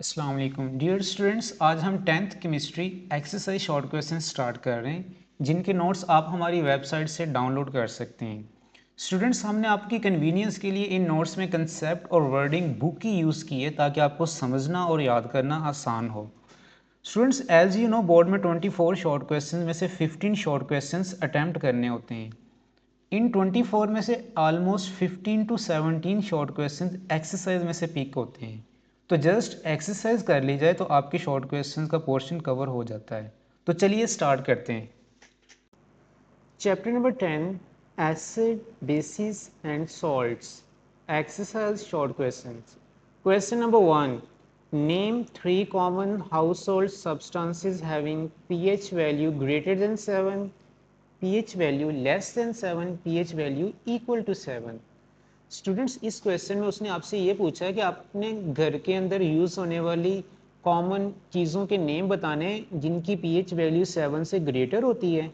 अस्सलाम वालेकुम dear students, आज हम 10th chemistry exercise short question start कर रहे हैं जिनके नोट्स आप हमारी वेबसाइट से डाउनलोड कर सकते हैं। स्टूडेंट्स, हमने आपकी कन्वीनियंस के लिए इन नोट्स में कंसेप्ट और वर्डिंग बुक की यूज़ की है ताकि आपको समझना और याद करना आसान हो। Students, as you know, board में 24 शॉर्ट क्वेश्चन में से 15 शॉर्ट क्वेश्चन अटैम्प्ट करने होते हैं। इन 24 में से almost 15 to 17 short question exercise में से पिक होते हैं। तो जस्ट एक्सरसाइज कर ली जाए तो आपके शॉर्ट क्वेश्चन का पोर्शन कवर हो जाता है। तो चलिए स्टार्ट करते हैं। Chapter number 10, acid, bases and salts, exercise short questions. Question number 1, name 3 common household substances having pH value greater than 7, pH value less than 7, pH value equal to 7। Students, इस question में उसने आपसे ये पूछा है कि आपने घर के अंदर यूज़ होने वाली कॉमन चीज़ों के नेम बताने जिनकी pH वैल्यू 7 से ग्रेटर होती है,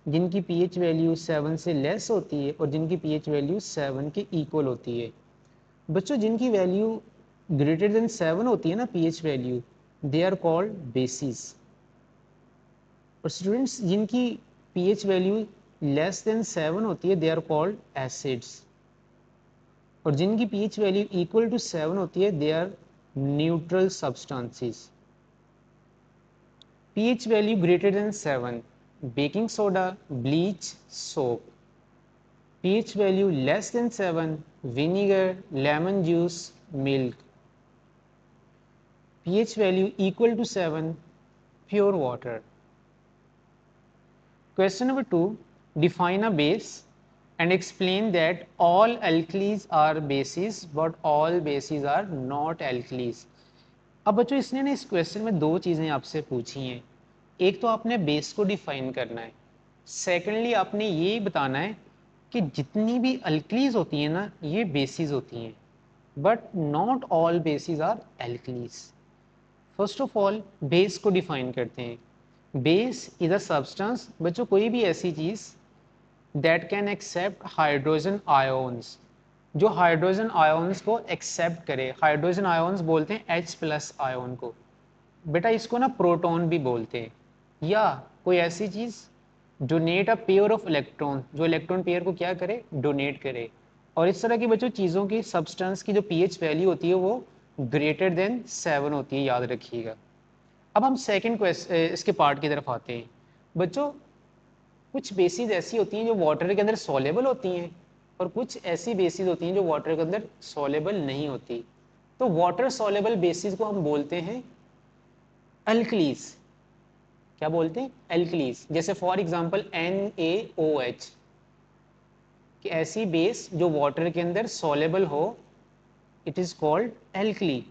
जिनकी pH वैल्यू 7 से लेस होती है और जिनकी pH वैल्यू 7 के इक्वल होती है। बच्चों, जिनकी वैल्यू ग्रेटर देन 7 होती है ना pH value, they are called bases. और स्टूडेंट्स, जिनकी pH वैल्यू लेस देन 7 होती है, दे आर कॉल्ड एसिड्स। और जिनकी pH वैल्यू इक्वल टू 7 होती है, they are neutral substances. pH value greater than 7, baking soda, bleach, soap. pH value less than 7, vinegar, lemon juice, milk. pH value equal to 7, pure water. Question number 2, define a base and explain that all alkalis are bases but all bases are not alkalis। अब बच्चों, इसने ना इस question में दो चीज़ें आपसे पूछी हैं। एक तो आपने बेस को डिफाइन करना है, सेकेंडली आपने ये बताना है कि जितनी भी अल्कलीज होती हैं ना, ये बेसिस होती हैं, but not all bases are alkalis. First of all base को डिफाइन करते हैं। बेस इज अ सब्सटेंस, बच्चों, कोई भी ऐसी चीज़ that can accept hydrogen ions, जो हाइड्रोजन आयोन्स को एक्सेप्ट करे। हाइड्रोजन आयोन्स बोलते हैं H+ आयोन को। बेटा, इसको ना प्रोटॉन भी बोलते हैं। या कोई ऐसी चीज़ donate a pair of electron, जो इलेक्ट्रॉन पेयर को क्या करे, डोनेट करे। और इस तरह की बच्चों चीज़ों की सब्सटेंस की जो pH वैल्यू होती है वो ग्रेटर देन 7 होती है, याद रखिएगा। अब हम सेकंड क्वेश्चन इसके पार्ट की तरफ आते हैं। बच्चों, कुछ बेसिस ऐसी होती हैं जो वाटर के अंदर सॉलेबल होती हैं और कुछ ऐसी बेसिस होती हैं जो वाटर के अंदर सॉलेबल नहीं होती। तो वाटर सॉलेबल बेसिस को हम बोलते हैं अल्कलीज। क्या बोलते हैं? एल्कलीज। जैसे फॉर एग्जांपल NaOH, कि ऐसी बेस जो वाटर के अंदर सॉलेबल हो, इट इज कॉल्ड एल्कली।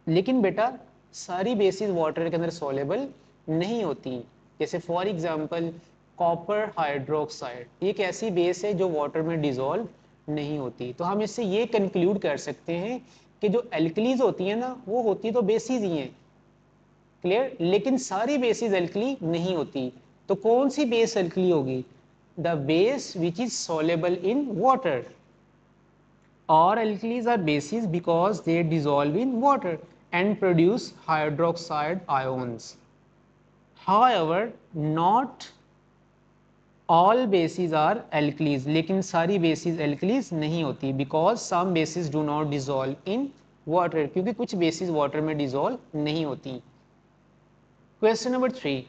लेकिन बेटा, सारी बेसिस वाटर के अंदर सॉलेबल नहीं होती। जैसे फॉर एग्जांपल कॉपर हाइड्रोक्साइड, एक ऐसी बेस है जो वाटर में डिसॉल्व नहीं होती। तो हम इससे ये कंक्लूड कर सकते हैं कि जो एल्कलीज होती हैं ना, वो होती तो बेसिस ही हैं, क्लियर, लेकिन सारी बेसिस एल्कली नहीं होती। तो कौन सी बेस एल्कली होगी? The base which is soluble in water. All alkalis are bases because they dissolve in water and produce hydroxide ions. However, not all bases are alkalis, लेकिन सारी bases alkalis नहीं होती, because some bases do not dissolve in water, क्योंकि कुछ bases water में dissolve नहीं होती। Question number 3,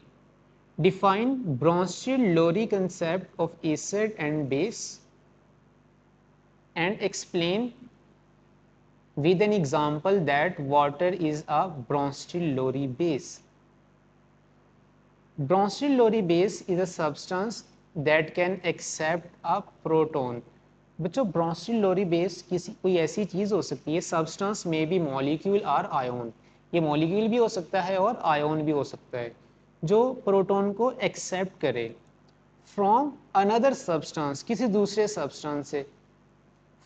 define Bronsted-Lowry concept of acid and base and explain with an example that water is a Bronsted-Lowry base. Bronsted-Lowry base is a substance that can accept a proton. बच्चों, Bronsted-Lowry base किसी कोई ऐसी चीज़ हो सकती है, substance में भी molecule or ion, ये molecule भी हो सकता है और ion भी हो सकता है, जो प्रोटॉन को एक्सेप्ट करे फ्रॉम अनदर सब्सटेंस, किसी दूसरे सब्सटेंस से।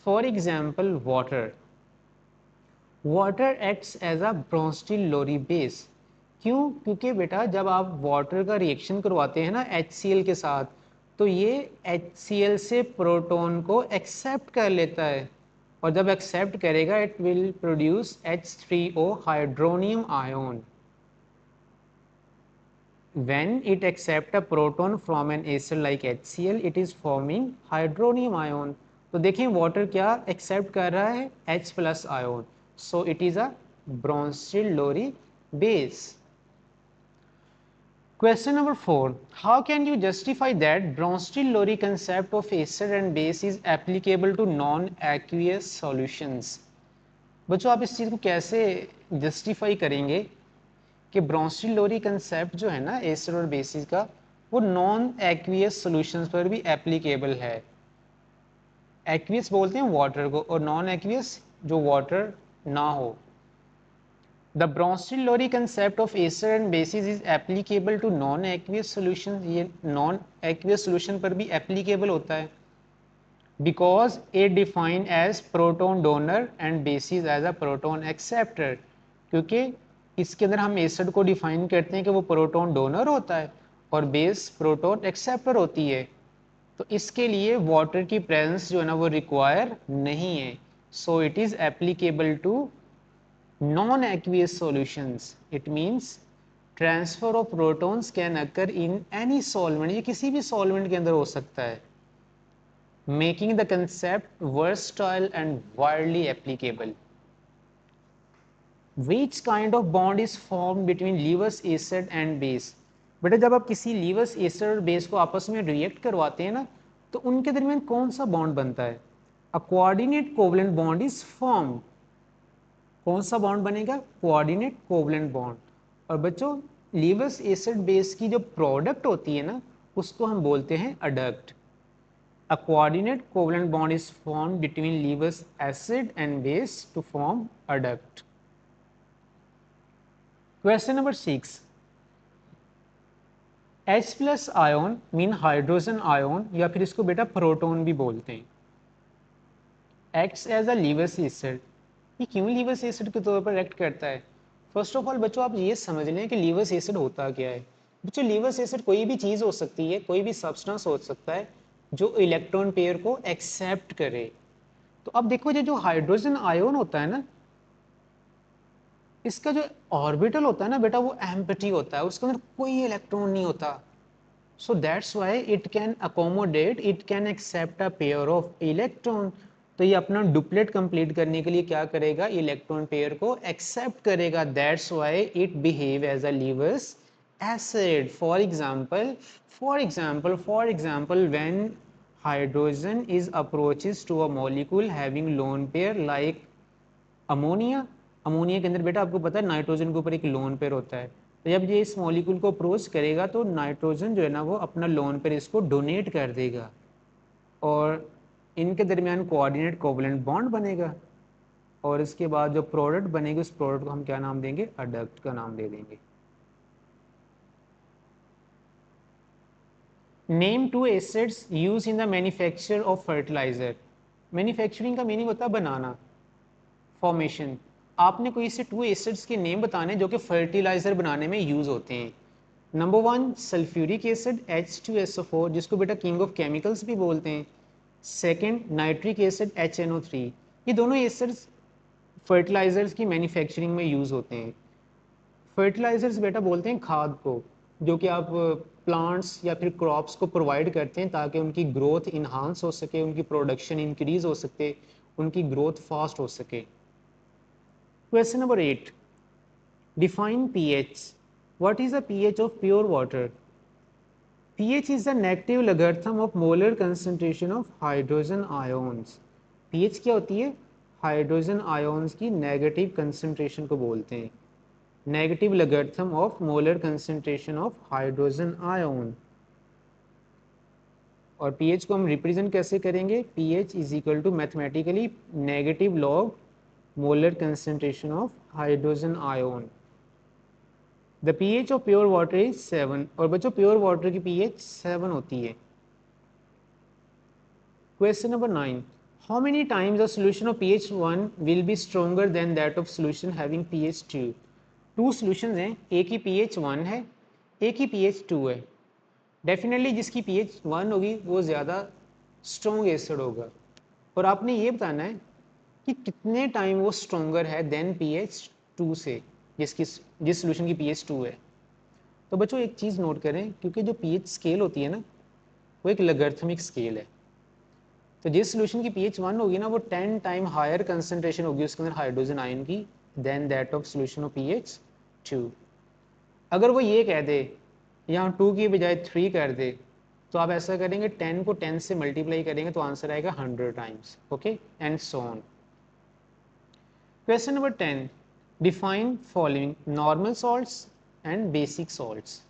For example water, water acts as a Bronsted Lowry base. क्यों? क्योंकि बेटा, जब आप वाटर का रिएक्शन करवाते हैं ना HCl के साथ, तो ये HCl से प्रोटॉन को एक्सेप्ट कर लेता है और जब एक्सेप्ट करेगा it will produce H3O hydronium ion. When it accept a proton from an acid like HCl, it is forming hydronium ion. तो देखें वाटर क्या एक्सेप्ट कर रहा है H plus ion, so it is a Bronsted Lowry base. Question number 4. How can you justify that Bronsted-Lowry concept of acid and base is applicable to non-aqueous solutions? बच्चों आप इस चीज़ को कैसे जस्टिफाई करेंगे कि ब्रोंस्टेड-लोरी कंसेप्ट जो है ना एसिड और बेसिस का, वो नॉन एक्वियस सॉल्यूशंस पर भी एप्लीकेबल है। एक्वियस बोलते हैं वाटर को, और नॉन एक्वियस जो वाटर ना हो। The Bronsted-Lowry concept of acid and bases is applicable to non-aqueous solutions। ये non-aqueous solution पर भी applicable होता है, because it defined as proton donor and bases as a proton acceptor। क्योंकि इसके अंदर हम एसिड को डिफाइन करते हैं कि वो प्रोटॉन डोनर होता है और बेस प्रोटॉन एक्सेप्टर होती है, तो इसके लिए वाटर की प्रेजेंस जो है ना वो रिक्वायर नहीं है। So it is applicable to non-aqueous solutions। It means transfer of protons can occur in any solvent। ये किसी भी solvent के अंदर हो सकता है, making the concept versatile and widely applicable। Which kind of bond is formed between Lewis acid and base? बेटा जब आप किसी Lewis acid और base को आपस में रिएक्ट करवाते हैं ना, तो उनके दरमियान कौन सा बॉन्ड बनता है? A coordinate covalent bond is formed। कौन सा बॉन्ड बनेगा? Coordinate covalent bond. और बच्चों लीवस एसिड बेस की जो प्रोडक्ट होती है ना, उसको हम बोलते हैं adduct. A coordinate covalent bond is formed between Lewis acid and base to form adduct. Question number 6। H plus ion mean hydrogen ion, या फिर इसको बेटा प्रोटोन भी बोलते हैं, acts as a Lewis acid. ये क्यों लीवस एसिड के तौर पर एक्ट करता है? फर्स्ट ऑफ ऑल बच्चों आप ये समझ लें कि लीवस एसिड होता क्या है। बच्चों लीवस एसिड कोई भी चीज़ हो सकती है, कोई भी सब्सटेंस हो सकता है जो इलेक्ट्रॉन पेयर को एक्सेप्ट करे। तो अब देखो ये जो हाइड्रोजन आयोन होता है ना, इसका जो ऑर्बिटल होता है ना बेटा वो एम्प्टी होता है, उसके अंदर कोई इलेक्ट्रॉन नहीं होता। So that's why it can accommodate, it can accept a pair of electron। तो ये अपना डुप्लेट कंप्लीट करने के लिए क्या करेगा? इलेक्ट्रॉन पेयर को एक्सेप्ट करेगा। That's why it behave as a Lewis acid. For example when hydrogen is approaches to a molecule having lone pair like ammonia. Ammonia के अंदर बेटा आपको पता है नाइट्रोजन के ऊपर एक लोन पेयर होता है, तो जब ये इस मॉलिक्यूल को अप्रोच करेगा तो नाइट्रोजन जो है ना वो अपना लोन पेयर इसको डोनेट कर देगा और इनके दरमियान कोऑर्डिनेट कोवलेंट बॉन्ड बनेगा, और इसके बाद जो प्रोडक्ट बनेगी उस प्रोडक्ट को हम क्या नाम देंगे? अडक्ट का नाम दे देंगे। Name to acids use in the manufacture of fertiliser. Manufacturing का मीनिंग होता है बनाना, फॉर्मेशन। आपने कोई से 2 एसिड्स के नेम बताने जो कि फर्टिलाइजर बनाने में यूज होते हैं। नंबर 1 सल्फ्यूरिक एसिड H2SO4, जिसको बेटा किंग ऑफ केमिकल्स भी बोलते हैं। Second nitric acid HNO3। ये दोनों एसिड्स फर्टिलाइजर्स की मैन्युफैक्चरिंग में यूज होते हैं। फर्टिलाइजर्स बेटा बोलते हैं खाद को, जो कि आप प्लांट्स या फिर क्रॉप्स को प्रोवाइड करते हैं ताकि उनकी ग्रोथ इन्हांस हो सके, उनकी प्रोडक्शन इंक्रीज हो सके, उनकी ग्रोथ फास्ट हो सके। Question number 8. Define pH. What is the pH of pure water? pH is the negative logarithm of molar concentration of hydrogen ions। pH क्या होती है? हाइड्रोजन आयोन्स की नेगेटिव कंसंट्रेशन को बोलते हैं, negative logarithm of molar concentration of hydrogen ion. और pH को हम रिप्रेजेंट कैसे करेंगे? pH is equal to mathematically negative log molar concentration of hydrogen ion. The pH of pure water is 7। और बच्चों प्योर वाटर की pH 7 होती है। Question number 9। How many times a solution of pH 1 will be stronger than that of solution having pH 2। 2 solutions हैं, एक ही pH 1 है, एक ही pH 2 है। डेफिनेटली जिसकी pH 1 होगी वो ज़्यादा स्ट्रॉन्ग एसिड होगा। और आपने ये बताना है कि कितने टाइम वो स्ट्रोंगर है देन pH 2 से, जिस सोल्यूशन की pH 2 है। तो बच्चों एक चीज़ नोट करें, क्योंकि जो pH स्केल होती है ना वो एक लॉगरिथमिक स्केल है। तो जिस सोल्यूशन की pH 1 होगी ना वो 10 टाइम हायर कंसंट्रेशन होगी उसके अंदर हाइड्रोजन आयन की than that of solution of pH 2। अगर वो ये कह दे यहाँ 2 की बजाय 3 कर दे, तो आप ऐसा करेंगे 10 को 10 से मल्टीप्लाई करेंगे तो आंसर आएगा 100 times. Okay and so on. Question number 10, define following normal salts and basic salts.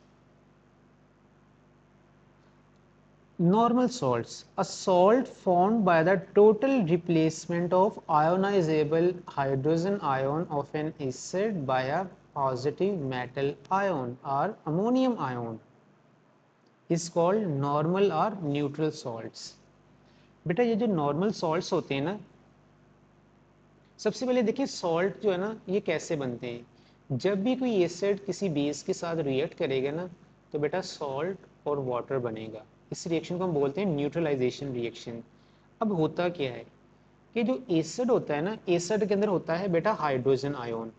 Normal salts, a salt formed by the total replacement of ionizable hydrogen ion of an acid by a positive metal ion or ammonium ion is called normal or neutral salts। बेटा ये जो normal salts होते हैं ना, सबसे पहले देखिए salt जो है ना ये कैसे बनते हैं। जब भी कोई एसिड किसी बेस के साथ रिएक्ट करेगा ना तो बेटा सॉल्ट और वाटर बनेगा। इस रिएक्शन को हम बोलते हैं न्यूट्रलाइजेशन रिएक्शन। अब होता क्या है कि जो एसिड होता है ना, एसिड के अंदर होता है बेटा हाइड्रोजन आयन।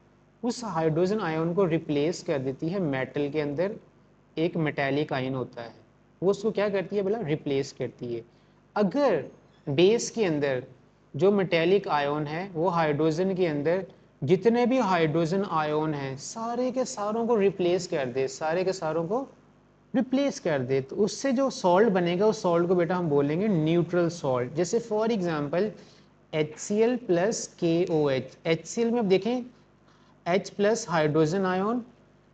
उस हाइड्रोजन आयन को रिप्लेस कर देती है मेटल के अंदर एक मेटेलिक आयन होता है, वो उसको क्या करती है बोला, रिप्लेस करती है। अगर बेस के अंदर जो मेटेलिक आयन है वो हाइड्रोजन के अंदर जितने भी हाइड्रोजन आयन हैं सारे के सारों को रिप्लेस कर दे, सारे के सारों को रिप्लेस कर दे, तो उससे जो सॉल्ट बनेगा उस सॉल्ट को बेटा हम बोलेंगे न्यूट्रल सॉल्ट। जैसे for example HCl plus KOH। HCl में अब देखें H प्लस हाइड्रोजन आयन,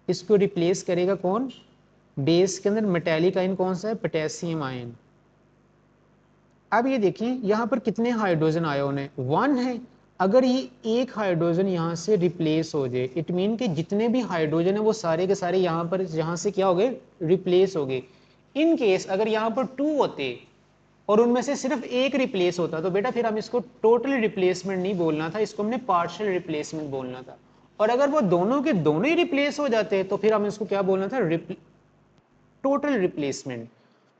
इसको रिप्लेस करेगा कौन, बेस के अंदर मेटेलिक आयन कौन सा है, पोटेशियम आयन। अब ये देखिए यहाँ पर कितने हाइड्रोजन आयन है, 1 है। अगर ये एक हाइड्रोजन यहाँ से रिप्लेस हो जाए, इट मीन कि जितने भी हाइड्रोजन है वो सारे के सारे यहाँ पर यहाँ से क्या हो गए, रिप्लेस हो गए। इन केस अगर यहाँ पर 2 होते और उनमें से सिर्फ एक रिप्लेस होता तो बेटा फिर हम इसको टोटल रिप्लेसमेंट नहीं बोलना था, इसको हमने पार्शियल रिप्लेसमेंट बोलना था। और अगर वो दोनों के दोनों ही रिप्लेस हो जाते तो फिर हम इसको क्या बोलना था, टोटल रिप्लेसमेंट।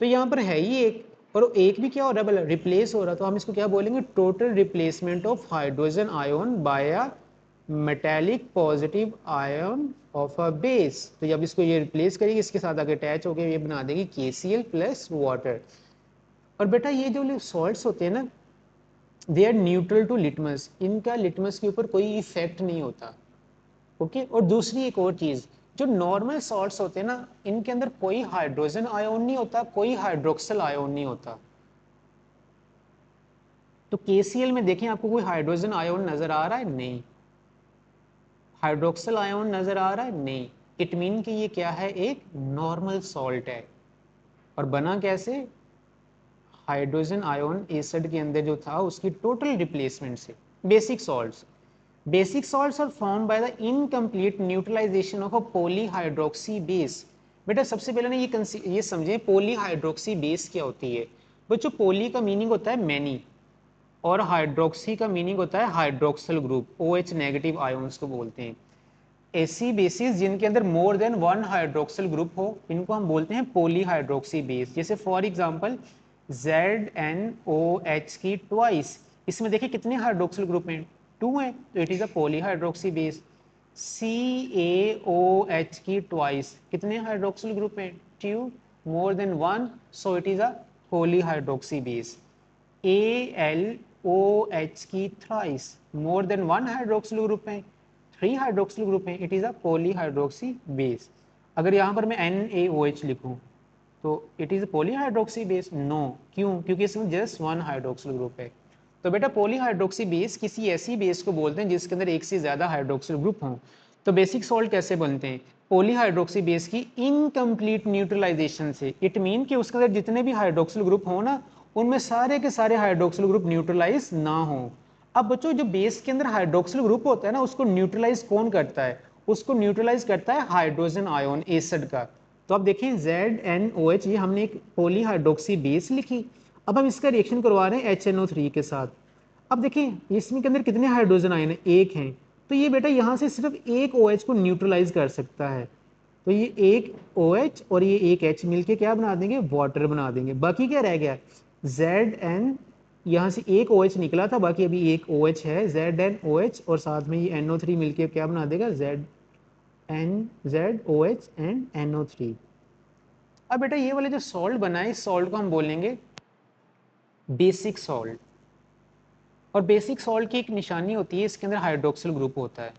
तो यहाँ पर है ही एक और एक भी क्या हो रहा है, रिप्लेस हो रहा, तो हम इसको क्या बोलेंगे, total replacement of hydrogen ion bye a metallic positive ion of a base. तो जब इसको ये रिप्लेस करेगी इसके साथ आगे अटैच होकर ये बना देगी KCl प्लस वाटर। और बेटा ये जो सॉल्ट्स होते हैं ना they are neutral to litmus, इनका लिटमस के ऊपर कोई इफेक्ट नहीं होता। ओके और दूसरी एक और चीज, जो नॉर्मल सॉल्ट्स होते हैं ना इनके अंदर कोई हाइड्रोजन आयन नहीं होता, कोई हाइड्रोक्सिल आयन नहीं होता। तो KCl में देखें आपको कोई हाइड्रोजन आयन नजर आ रहा है, नहीं। हाइड्रोक्सिल आयन नजर आ रहा है, नहीं। इट मीन कि ये क्या है, एक नॉर्मल सॉल्ट है। और बना कैसे, हाइड्रोजन आयन एसिड के अंदर जो था उसकी टोटल रिप्लेसमेंट से। Basic salts, basic salts are formed by the incomplete neutralisation of a polyhydroxy base. बेटा सबसे पहले ना ये समझें पॉलीहाइड्रोक्सी बेस क्या होती है। बच्चों पॉली का मीनिंग होता है मैनी और हाइड्रोक्सी का मीनिंग होता है hydroxyl group, OH negative ions को बोलते हैं। ऐसी बेसिस जिनके अंदर मोर देन 1 हाइड्रोक्सिल ग्रुप हो इनको हम बोलते हैं पॉलीहाइड्रोक्सी बेस। जैसे फॉर एग्जांपल ZnOH की ट्वाइस, इसमें देखिए कितने हाइड्रोक्सिल ग्रुप हैं, 2 हैं, तो it is a polyhydroxy base. CaOH की ट्वाइस, कितने हाइड्रोक्सिल ग्रुप हैं, 2, more than 1, so it is a polyhydroxy base. AlOH की thrice, more than 1 hydroxyl group है, 3 हाइड्रोक्सिल ग्रुप है, it is a polyhydroxy base. अगर यहाँ पर मैं NaOH लिखूं तो it is polyhydroxy base, no, क्यों, क्योंकि इसमें जस्ट 1 हाइड्रोक्सिल ग्रुप है। तो बेटा पॉलीहाइड्रोक्सी बेस किसी ऐसी बेस को बोलते हैं जिसके अंदर एक से ज्यादा हाइड्रोक्सिल ग्रुप हों। तो बेसिक सॉल्ट कैसे बनते हैं, पॉलीहाइड्रोक्सी बेस की इनकम्प्लीट न्यूट्रलाइजेशन से। इट मीन कि उसके अंदर जितने भी हाइड्रोक्सिल ग्रुप हो ना उनमें सारे के सारे हाइड्रोक्सिल ग्रुप न्यूट्रलाइज ना हो। अब बच्चों जो बेस के अंदर हाइड्रोक्सिल ग्रुप होता है ना उसको न्यूट्रलाइज कौन करता है, उसको न्यूट्रलाइज करता है हाइड्रोजन आयन एसिड का। तो अब देखिए ZnOH, ये हमने एक पॉलीहाइड्रोक्सी बेस लिखी। अब हम इसका रिएक्शन करवा रहे हैं HNO3 के साथ। अब देखिए इसमें के अंदर कितने हाइड्रोजन आयन है, एक हैं। तो ये बेटा यहाँ से सिर्फ एक OH को न्यूट्रलाइज कर सकता है। तो ये एक OH और ये एक H मिलके क्या बना देंगे, वाटर बना देंगे। बाकी क्या रह गया, ZnCl यहाँ से एक OH निकला था, बाकी अभी एक OH है, ZnOH, और साथ में ये NO3 मिलके क्या बना देगा, ZnZOH एंड NO3। अब बेटा ये वाले जो सॉल्ट बना है, इस सॉल्ट को हम बोलेंगे बेसिक सॉल्ट। और बेसिक सॉल्ट की एक निशानी होती है, इसके अंदर हाइड्रोक्सिल ग्रुप होता है।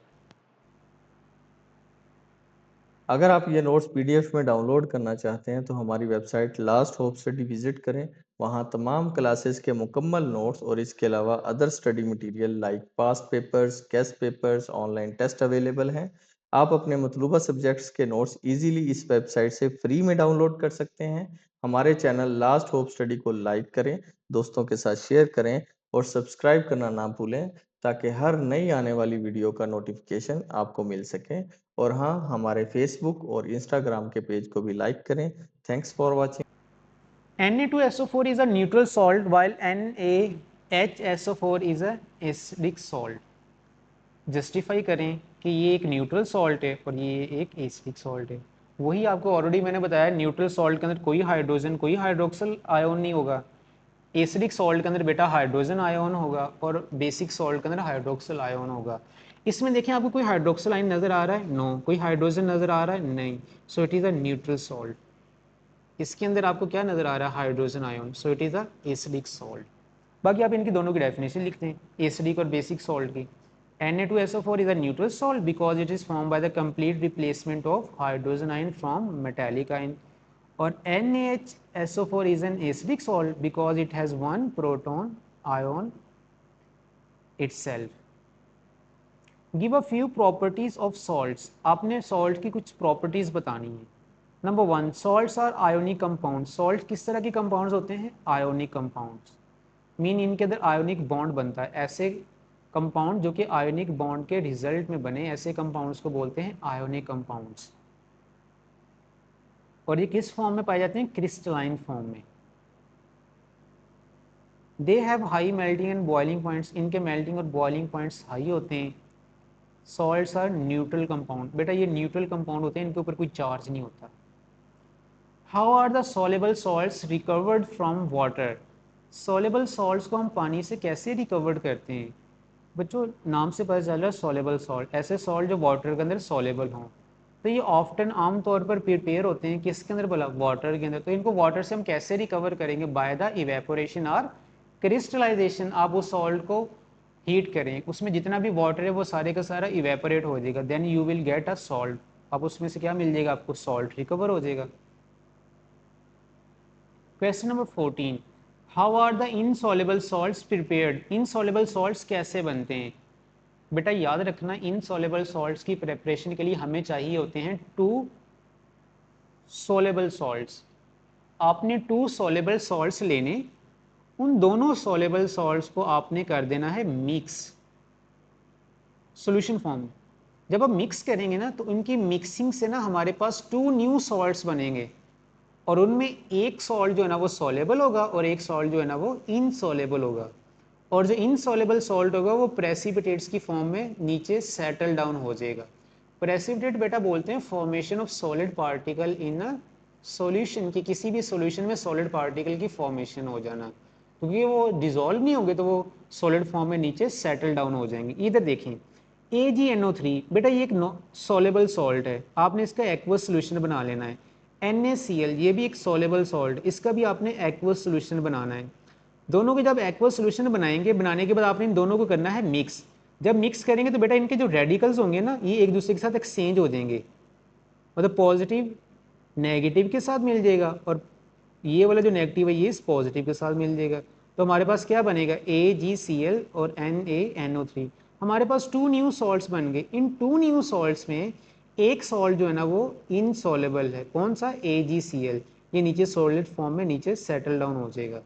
अगर आप ये नोट्स पीडीएफ में डाउनलोड करना चाहते हैं तो हमारी website last hope study visit करें। वहाँ तमाम क्लासेस के मुकम्मल नोट्स और इसके अलावा other study material like past papers, guess papers, online test available हैं। आप अपने मतलूबा सब्जेक्ट्स के नोट्स इजीली इस वेबसाइट से फ्री में डाउनलोड कर सकते हैं। हमारे चैनल लास्ट होप स्टडी को लाइक करें, दोस्तों के साथ शेयर करें और सब्सक्राइब करना ना भूलें, ताकि हर नई आने वाली वीडियो का नोटिफिकेशन आपको मिल सके। और हाँ, हमारे फेसबुक और इंस्टाग्राम के पेज को भी लाइक करें। Thanks for watching. Na2SO4 is a neutral salt while NaHSO4 is a acidic salt। Justify करें कि ये एक न्यूट्रल सॉल्ट है और ये एक एसिडिक सॉल्ट है। वही आपको ऑलरेडी मैंने बताया, न्यूट्रल सॉल्ट के अंदर कोई हाइड्रोजन, कोई हाइड्रोक्सिल आयोन नहीं होगा। एसिडिक सॉल्ट के अंदर बेटा हाइड्रोजन आयोन होगा और बेसिक सॉल्ट के अंदर हाइड्रोक्सिल आयोन होगा। इसमें देखें आपको कोई हाइड्रोक्सिल आयन नजर आ रहा है? नो। कोई हाइड्रोजन नजर आ रहा है? नहीं। सो it is a neutral salt. इसके अंदर आपको क्या नजर आ रहा है? Hydrogen ion. So it is a acidic salt. बाकी आप इनकी दोनों की डेफिनेशन लिखते हैं, एसिडिक और बेसिक सॉल्ट की। Na2SO4 is a neutral salt because it is formed by the complete replacement of hydrogen ion from metallic ion. और NaHSO4 is an acidic salt because it has one proton ion itself. Give a few properties of salts। आपने salt की कुछ properties बतानी है। Number 1, salts are ionic compound. Salt किस तरह के compounds होते हैं? Ionic compounds. मीन इनके अंदर आयोनिक बॉन्ड बनता है। ऐसे कंपाउंड जो कि आयोनिक बॉन्ड के रिजल्ट में बने, ऐसे कंपाउंड्स को बोलते हैं आयोनिक कंपाउंड्स। और ये किस फॉर्म में पाए जाते हैं? क्रिस्टलाइन फॉर्म में। They have high melting and boiling points. इनके मेल्टिंग और बॉइलिंग पॉइंट्स हाई होते हैं। Salts are neutral compound. बेटा ये न्यूट्रल कंपाउंड होते हैं, इनके ऊपर कोई चार्ज नहीं होता। How are the soluble salts recovered from water. Soluble salts को हम पानी से कैसे रिकवर्ड करते हैं? बच्चों नाम से पता चल रहा है सॉलेबल सॉल्ट, ऐसे सॉल्ट जो वाटर के अंदर सॉलेबल हों। तो ये ऑफ्टन आमतौर पर प्रिपेयर होते हैं किसके अंदर? बोला वाटर के अंदर। तो इनको वाटर से हम कैसे रिकवर करेंगे? बाय द इवेपोरेशन और क्रिस्टलाइजेशन। आप उस सॉल्ट को हीट करें, उसमें जितना भी वाटर है वो सारे का सारा इवेपोरेट हो जाएगा, then you will get a salt. अब उसमें से क्या मिल जाएगा आपको? सॉल्ट रिकवर हो जाएगा। Question number 14, how are the insoluble salts prepared. Insoluble salts कैसे बनते हैं? बेटा याद रखना, इनसॉल्युबल सॉल्ट्स की प्रिपरेशन के लिए हमें चाहिए होते हैं 2 सॉल्युबल सॉल्ट्स। आपने 2 सॉल्युबल सॉल्ट्स लेने, उन दोनों सॉल्युबल सॉल्ट्स को आपने कर देना है मिक्स सॉल्यूशन फॉर्म। जब आप मिक्स करेंगे ना, तो उनकी मिक्सिंग से ना हमारे पास 2 न्यू सॉल्ट्स बनेंगे। और उनमें एक सॉल्ट जो है ना वो सॉलेबल होगा और एक सॉल्ट जो है ना वो इनसॉलेबल होगा। और जो इनसॉलेबल सॉल्ट होगा वो प्रेसिपिटेट्स की फॉर्म में नीचे सेटल डाउन हो जाएगा। प्रेसिपिटेट बेटा बोलते हैं formation of solid particle in a solution, की किसी भी सॉल्यूशन में सॉलिड पार्टिकल की फॉर्मेशन हो जाना। क्योंकि वो डिजोल्व नहीं होंगे तो वो सॉलिड फॉर्म में नीचे सेटल डाउन हो जाएंगे। इधर देखें AgNO3, बेटा ये एक सॉलेबल सॉल्ट है, आपने इसका एक्वस सोल्यूशन बना लेना है। NaCl ये भी एक सॉलेबल सॉल्ट, इसका भी आपने एक्वस सोल्यूशन बनाना है। दोनों के जब एक्वस सोल्यूशन बनाएंगे, बनाने के बाद आपने इन दोनों को करना है मिक्स। जब मिक्स करेंगे तो बेटा इनके जो रेडिकल्स होंगे ना, ये एक दूसरे के साथ एक्सचेंज हो जाएंगे। मतलब पॉजिटिव नेगेटिव के साथ मिल जाएगा और ये वाला जो नेगेटिव है ये इस पॉजिटिव के साथ मिल जाएगा। तो हमारे पास क्या बनेगा? AgCl और NaNO3। हमारे पास 2 न्यू सॉल्ट्स बन गए। इन 2 न्यू सॉल्ट्स में एक सॉल्ट जो है ना वो इनसॉलेबल है। कौन सा? AgCl। ये नीचे सॉलिड फॉर्म में नीचे सेटल डाउन हो जाएगा।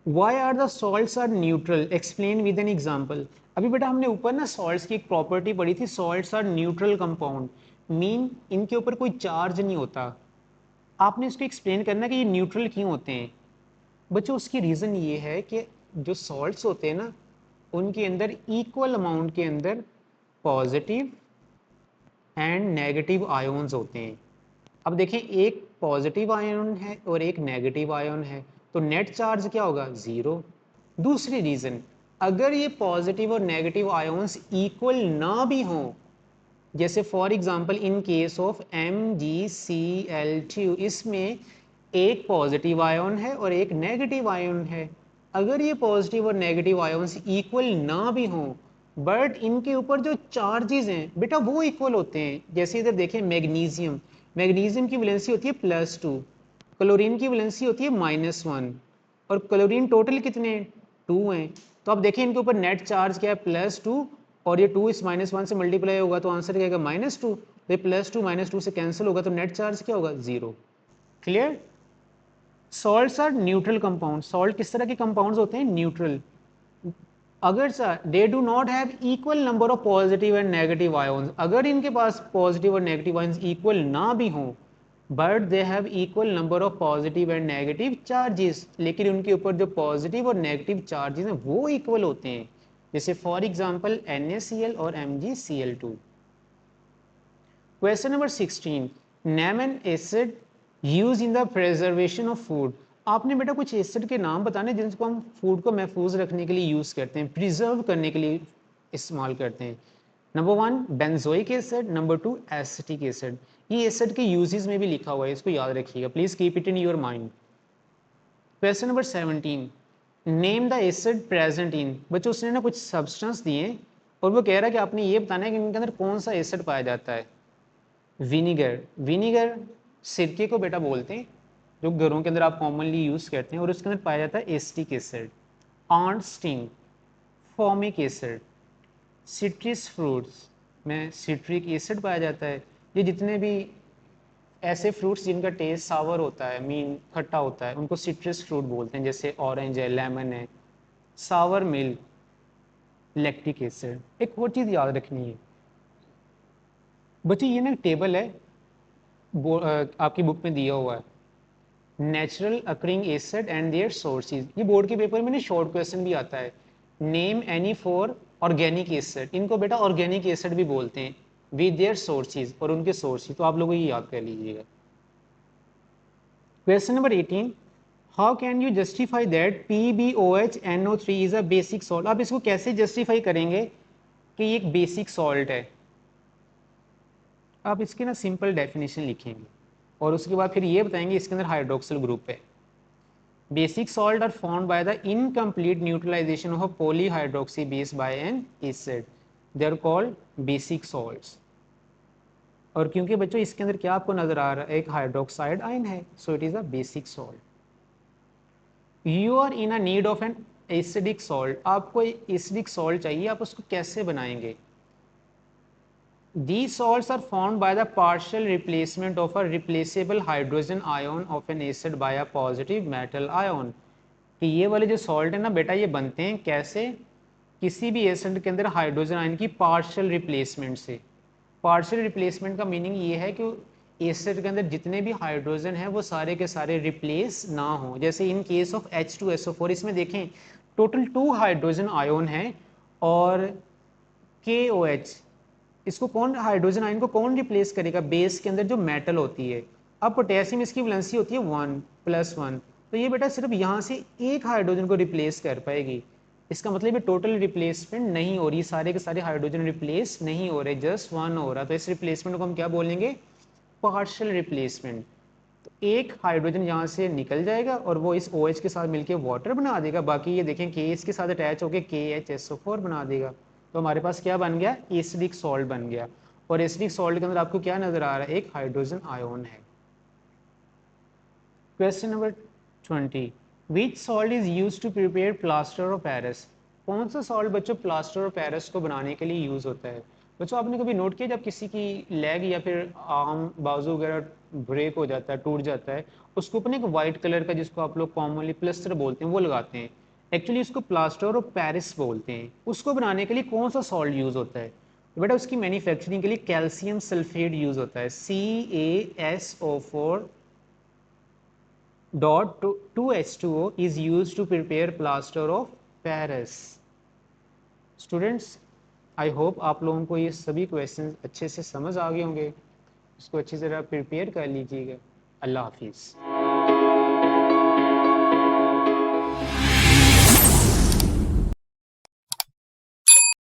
Why are the salts are neutral? Explain with an example। अभी बेटा हमने ऊपर ना सॉल्ट्स की एक प्रॉपर्टी पढ़ी थी, salts are neutral compound, mean इनके ऊपर कोई चार्ज नहीं होता। आपने इसको एक्सप्लेन करना कि ये न्यूट्रल क्यों होते हैं। बच्चों उसकी रीज़न ये है कि जो सॉल्ट्स होते हैं ना, उनके अंदर इक्वल अमाउंट के अंदर पॉजिटिव एंड नेगेटिव आयोन्स होते हैं। अब देखें, एक पॉजिटिव आयन है और एक नेगेटिव आयन है, तो नेट चार्ज क्या होगा, 0। दूसरी रीज़न, अगर ये पॉजिटिव और नेगेटिव आयोन्स इक्वल ना भी हों, जैसे for example in case of MgCl2, इसमें एक पॉजिटिव आयन है और एक नेगेटिव आयन है। अगर ये पॉजिटिव और नेगेटिव आयन्स इक्वल ना भी हों, बट इनके ऊपर जो चार्जेस हैं बेटा वो इक्वल होते हैं। जैसे इधर देखें मैग्नीशियम, मैग्नीशियम की वैलेंसी होती है +2, क्लोरीन की वैलेंसी होती है -1, और क्लोरीन टोटल कितने, 2 हैं। तो अब देखें इनके ऊपर नेट चार्ज क्या है, +2, और ये 2 इस -1 से मल्टीप्लाई होगा तो आंसर क्या आएगा, -2। तो ये +2 -2 से कैंसिल होगा तो नेट चार्ज क्या होगा, 0। Clear. Salts are neutral compound. Salt किस तरह के कंपाउंड्स होते हैं, न्यूट्रल। अगर sir they do not have equal number of positive and negative ions, अगर इनके पास पॉजिटिव और नेगेटिव आयन्स इक्वल ना भी हों, but they have equal number of positive and negative charges, लेकिन उनके ऊपर जो पॉजिटिव और नेगेटिव चार्जेस हैं वो इक्वल होते हैं। जैसे फॉर एग्जांपल NaCl और MgCl2। Question number 16, name N acid use in the preservation of food. आपने बेटा कुछ एसिड के नाम बताने जिनको हम फूड को महफूज रखने के लिए यूज करते हैं, प्रिजर्व करने के लिए इस्तेमाल करते हैं। Number 1 benzoic acid, number 2 acetic acid. ये एसिड के यूजेस में भी लिखा हुआ है, इसको याद रखिएगा, please keep it in your mind. Question number 17, name the acid present in. बच्चों उसने ना कुछ सब्सटेंस दिए और वो कह रहा है कि आपने ये बताना है कि इनके अंदर कौन सा एसिड पाया जाता है। विनीगर, विनीगर सिरके को बेटा बोलते हैं, जो घरों के अंदर आप कॉमनली यूज करते हैं, और उसके अंदर पाया जाता है acetic acid. Ant sting, formic acid. Citrus fruits में सिट्रिक एसिड पाया जाता है। ये जितने भी ऐसे फ्रूट्स जिनका टेस्ट सावर होता है, मीन खट्टा होता है, उनको सिट्रस फ्रूट बोलते हैं, जैसे ऑरेंज है, लेमन है। सावर मिल्क, लैक्टिक एसिड। एक और चीज़ याद रखनी है बच्चे, ये ना टेबल है, आपकी बुक में दिया हुआ है, natural occurring acid and their sources. ये बोर्ड के पेपर में ना शॉर्ट क्वेश्चन भी आता है। Name any four organic acid, इनको बेटा ऑर्गेनिक एसिड भी बोलते हैं, विद देयर सोर्सेज, और उनके सोर्सेज, तो आप लोगों को ये याद कर लीजिएगा। Question number 18, how can you justify that PbOH NO3 is a basic salt. आप इसको कैसे जस्टिफाई करेंगे कि ये एक बेसिक सॉल्ट है। आप इसकी ना सिंपल डेफिनेशन लिखेंगे और उसके बाद फिर ये बताएंगे इसके अंदर हाइड्रोक्सिल ग्रुप है। Basic salt are formed by the incomplete neutralization of a polyhydroxy base by an acid. They are called basic salts. और क्योंकि बच्चों इसके अंदर क्या आपको नजर आ रहा है, एक हाइड्रोक्साइड आयन है, so it is a basic salt. You are in a need of an acidic salt. आपको एसिडिक सॉल्ट चाहिए, आप उसको कैसे बनाएंगे। These salts are formed by the partial replacement of a replaceable hydrogen ion of an acid by a positive metal ion. कि ये वाले जो सॉल्ट है ना बेटा, ये बनते हैं कैसे, किसी भी एसिड के अंदर हाइड्रोजन आयन की पार्शियल रिप्लेसमेंट से। पार्शियल रिप्लेसमेंट का मीनिंग ये है कि एसिड के अंदर जितने भी हाइड्रोजन है वो सारे के सारे रिप्लेस ना हो। जैसे इन केस ऑफ H2SO4, इसमें देखें टोटल 2 हाइड्रोजन आयन है, और KOH, इसको कौन, हाइड्रोजन आयन को कौन रिप्लेस करेगा, बेस के अंदर जो मेटल होती है। अब पोटेशियम इसकी वैलेंसी होती है 1+1, तो ये बेटा सिर्फ यहाँ से एक हाइड्रोजन को रिप्लेस कर पाएगी। इसका मतलब ये टोटल रिप्लेसमेंट नहीं हो रही, सारे के सारे हाइड्रोजन रिप्लेस नहीं हो रहे, जस्ट 1 हो रहा। तो इस रिप्लेसमेंट को हम क्या बोलेंगे, पार्शियल रिप्लेसमेंट। तो एक हाइड्रोजन यहाँ से निकल जाएगा और वो इस OH के साथ मिलकर वाटर बना देगा, बाकी ये देखें K इसके साथ अटैच होकर KHSO4 बना देगा। तो हमारे पास क्या बन गया, एसिडिक सॉल्ट बन गया। और एसिडिक सॉल्ट के अंदर आपको क्या नजर आ रहा है, एक हाइड्रोजन आयोन है। Question number 20, which salt is use to prepare plaster of Paris. कौन सा सॉल्ट बच्चों प्लास्टर ऑफ पेरिस को बनाने के लिए यूज होता है। बच्चों आपने कभी नोट किया, जब किसी की लेग या फिर आर्म बाजू वगैरह ब्रेक हो जाता है, टूट जाता है, उसके ऊपर एक वाइट कलर का, जिसको आप लोग कॉमनली प्लास्टर बोलते हैं, वो लगाते हैं। एक्चुअली उसको प्लास्टर ऑफ पेरिस बोलते हैं। उसको बनाने के लिए कौन सा सॉल्ट यूज होता है, तो बेटा उसकी मैन्युफैक्चरिंग के लिए कैल्शियम सल्फेट यूज होता है, CaSO4 dot 2H2O is used to prepare plaster of Paris. Students, I hope आप लोगों को ये सभी क्वेश्चन अच्छे से समझ आ गए होंगे। इसको अच्छी तरह प्रिपेयर कर लीजिएगा। अल्लाह हाफिज़।